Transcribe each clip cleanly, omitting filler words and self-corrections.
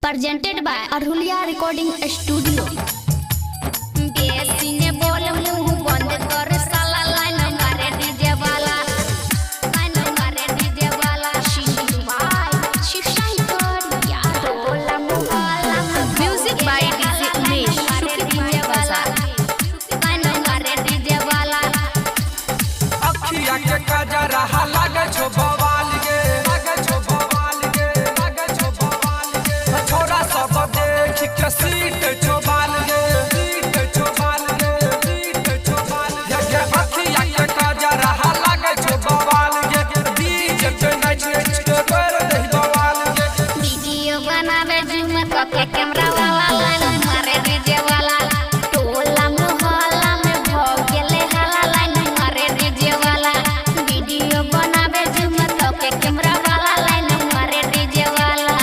presented by Arhulia Recording Studio। बेसी ने बोल मुंह बंद कर साला लाइन मारे डीजे वाला शिशु भाई शिशाई कर यार बोला मुहाला म्यूजिक बाय डीजे उमेश शुक्रिया बाजार लाइन मारे डीजे वाला अखिया के कजरा लगे छो बवाल गे छोरा सब देख के सीट चोबाल गे ये अखिया के कजरा लगे छो बवाल गे डीजे पे नाच के कर दे बवाल गे वीडियो बनावे जूम करके कैमरा वाला लाइन मारे डीजे वाला टोला मोहल्ला में भोग गेले हाला लाइन मारे डीजे वाला वीडियो बनावे जूम करके कैमरा वाला लाइन मारे डीजे वाला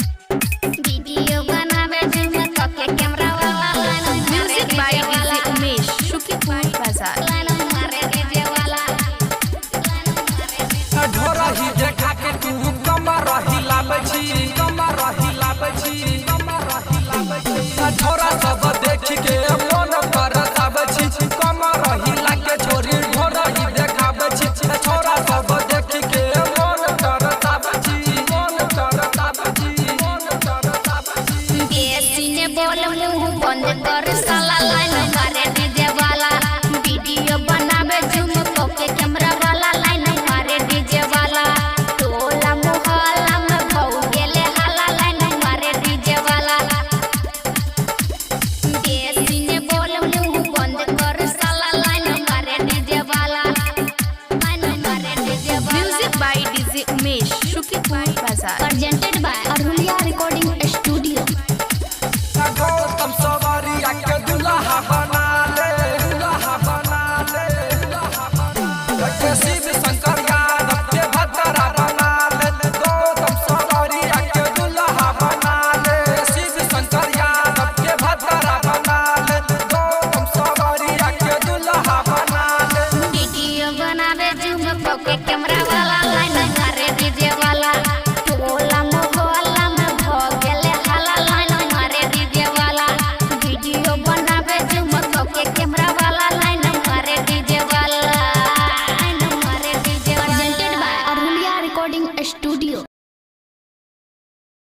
वीडियो बनावे जूम करके कैमरा वाला line music by DJ Umesh शुक्रिया बाजार लाइन मारे डीजे वाला ढोरा ही देखा के तू कमर हिलाबै छी ढोरा सब देख के मन करताबै छी कमर हिला के छोरी ढोरा ही देखाबै छी छोरा सब देख के मन करताबै छी बेसी ने बोल मुंह बंद कर साला लाइन मारे डीजे वाला वीडियो बनावे जूम करके कैमरा वाला लाइन मारे डीजे वाला टोला मोहल्ला में भौ गेले हाला लाइन मारे डीजे वाला बेसी ने बोल मुंह बंद कर साला लाइन मारे डीजे वाला लाइन मारे डीजे वाला म्यूजिक बाय डीजे उमेश शुक्रिया बाजार presented